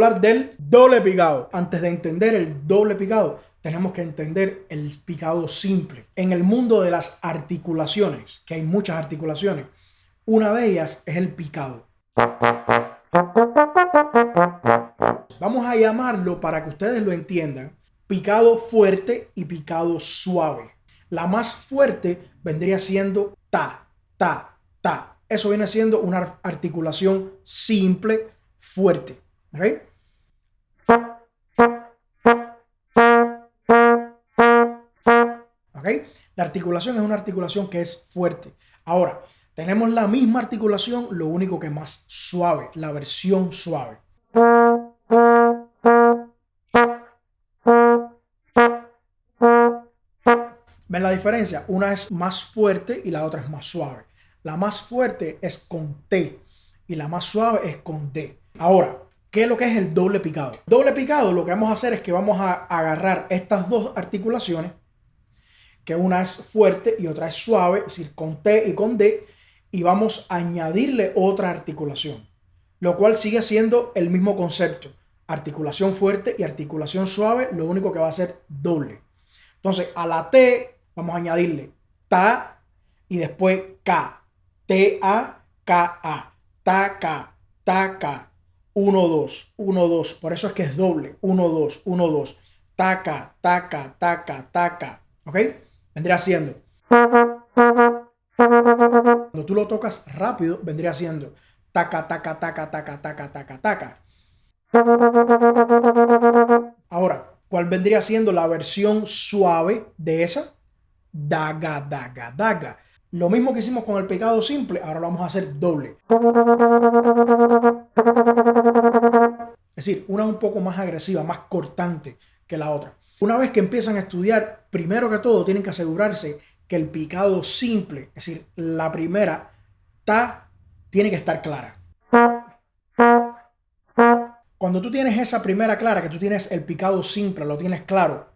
hablar del doble picado. Antes de entender el doble picado, tenemos que entender el picado simple. En el mundo de las articulaciones, que hay muchas articulaciones, una de ellas es el picado. Vamos a llamarlo, para que ustedes lo entiendan, picado fuerte y picado suave. La más fuerte vendría siendo ta, ta, ta. Eso viene siendo una articulación simple, fuerte. ¿Okay? ¿Okay? La articulación es una articulación que es fuerte. Ahora, tenemos la misma articulación, lo único que más suave, la versión suave. ¿Ven la diferencia? Una es más fuerte y la otra es más suave. La más fuerte es con T y la más suave es con D. Ahora, ¿qué es lo que es el doble picado? Doble picado, lo que vamos a hacer es que vamos a agarrar estas dos articulaciones, que una es fuerte y otra es suave, es decir, con T y con D, y vamos a añadirle otra articulación, lo cual sigue siendo el mismo concepto. Articulación fuerte y articulación suave, lo único que va a ser doble. Entonces, a la T vamos a añadirle ta y después K. T-A, K-A. Ta-K, ta-K. 1, 2, 1, 2. Por eso es que es doble. 1, 2, 1, 2. Ta-K, ta-K, ta-K, ta-K. ¿Ok? Vendría siendo. Cuando tú lo tocas rápido, vendría siendo taca, taca, taca, taca, taca, taca, taca. Ahora, ¿cuál vendría siendo la versión suave de esa? Daga, daga, daga. Lo mismo que hicimos con el picado simple, ahora lo vamos a hacer doble. Es decir, una un poco más agresiva, más cortante que la otra. Una vez que empiezan a estudiar, primero que todo tienen que asegurarse que el picado simple, es decir, la primera ta, tiene que estar clara. Cuando tú tienes esa primera clara, que tú tienes el picado simple, lo tienes claro,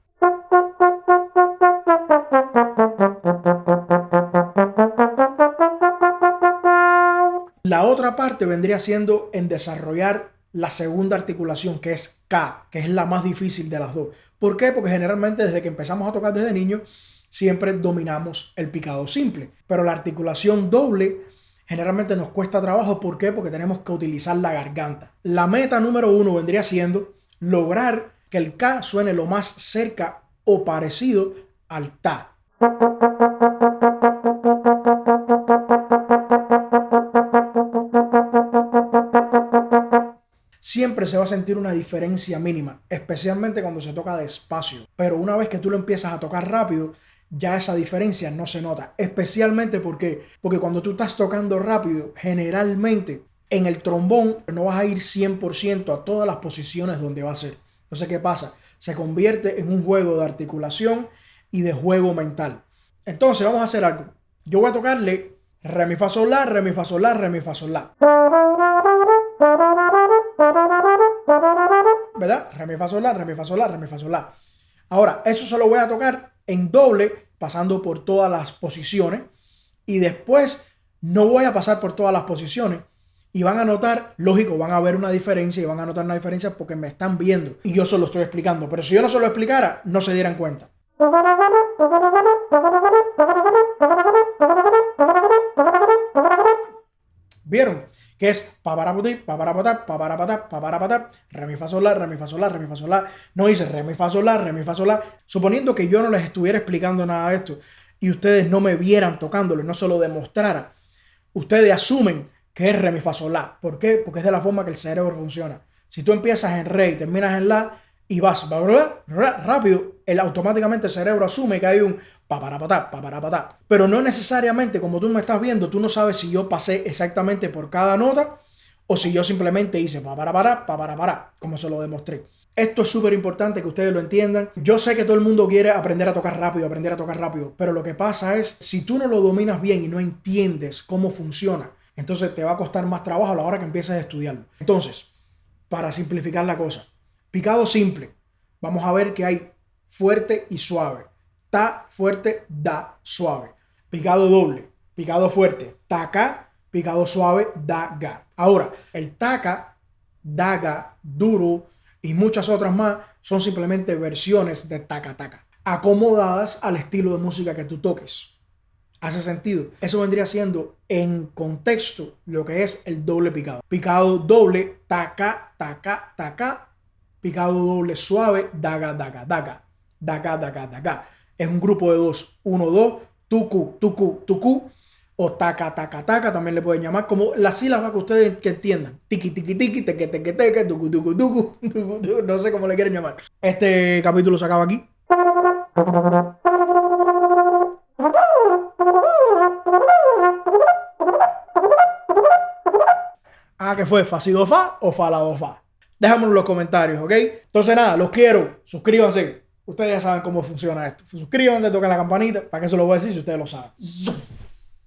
la otra parte vendría siendo en desarrollar la segunda articulación, que es K, que es la más difícil de las dos. ¿Por qué? Porque generalmente desde que empezamos a tocar desde niño, siempre dominamos el picado simple. Pero la articulación doble generalmente nos cuesta trabajo. ¿Por qué? Porque tenemos que utilizar la garganta. La meta número 1 vendría siendo lograr que el K suene lo más cerca o parecido al ta. Siempre se va a sentir una diferencia mínima, especialmente cuando se toca despacio. Pero una vez que tú lo empiezas a tocar rápido, ya esa diferencia no se nota. Especialmente porque cuando tú estás tocando rápido, generalmente en el trombón no vas a ir 100% a todas las posiciones donde va a ser. Entonces, ¿qué pasa? Se convierte en un juego de articulación y de juego mental. Entonces, vamos a hacer algo. Yo voy a tocarle re, mi, fa, sol, la, re, mi, fa, sol, la, re, mi, fa, sol, la. ¿Verdad? Re, mi, fa, sol, la, re, mi, fa, sol, la, re, mi, fa, sol, la. Ahora, eso se lo voy a tocar en doble, pasando por todas las posiciones. Y después no voy a pasar por todas las posiciones. Y van a notar, lógico, van a ver una diferencia y van a notar una diferencia porque me están viendo. Y yo se lo estoy explicando. Pero si yo no se lo explicara, no se dieran cuenta. ¿Vieron? Que es paparapotí, paparapatá, paparapatá, paparapatá, re, mi, fa, sol, la, re, mi, fa, sol, la, re, mi, fa, sol, la. No dice re, mi, fa, sol, la, re, mi, fa, sol, la. Suponiendo que yo no les estuviera explicando nada de esto y ustedes no me vieran tocándolo, no se lo demostrara, ustedes asumen que es re, mi, fa, sol, la. ¿Por qué? Porque es de la forma que el cerebro funciona. Si tú empiezas en re y terminas en la y vas rápido, automáticamente el cerebro asume que hay un paparapatá, paparapatá. Pero no necesariamente, como tú me estás viendo, tú no sabes si yo pasé exactamente por cada nota o si yo simplemente hice paparapatá, paparapatá, como se lo demostré. Esto es súper importante que ustedes lo entiendan. Yo sé que todo el mundo quiere aprender a tocar rápido, pero lo que pasa es, si tú no lo dominas bien y no entiendes cómo funciona, entonces te va a costar más trabajo a la hora que empieces a estudiarlo. Entonces, para simplificar la cosa, picado simple, vamos a ver que hay fuerte y suave. Ta, fuerte, da, suave. Picado doble, picado fuerte, taca, picado suave, da, ga. Ahora, el taca daga, duro y muchas otras más son simplemente versiones de taca taca, acomodadas al estilo de música que tú toques. ¿Hace sentido? Eso vendría siendo en contexto lo que es el doble picado. Picado doble, taca, taca, taca. Picado doble suave, daga, daga, daga. Daga, daga, daga. Es un grupo de dos. 1, 2, tucu, tucu, tucu. O taca, taca, taca. También le pueden llamar como las sílabas que ustedes que entiendan. Tiki, tiki, tiki, teque, teque, teque, tucu, tucu, tucu, tucu, tucu. No sé cómo le quieren llamar. Este capítulo se acaba aquí. Ah, ¿qué fue? ¿Fa sido fa o fa la do fa? Déjamelo en los comentarios, ¿ok? Entonces nada, los quiero. Suscríbanse. Ustedes ya saben cómo funciona esto. Suscríbanse, toquen la campanita. ¿Para qué se lo voy a decir si ustedes lo saben?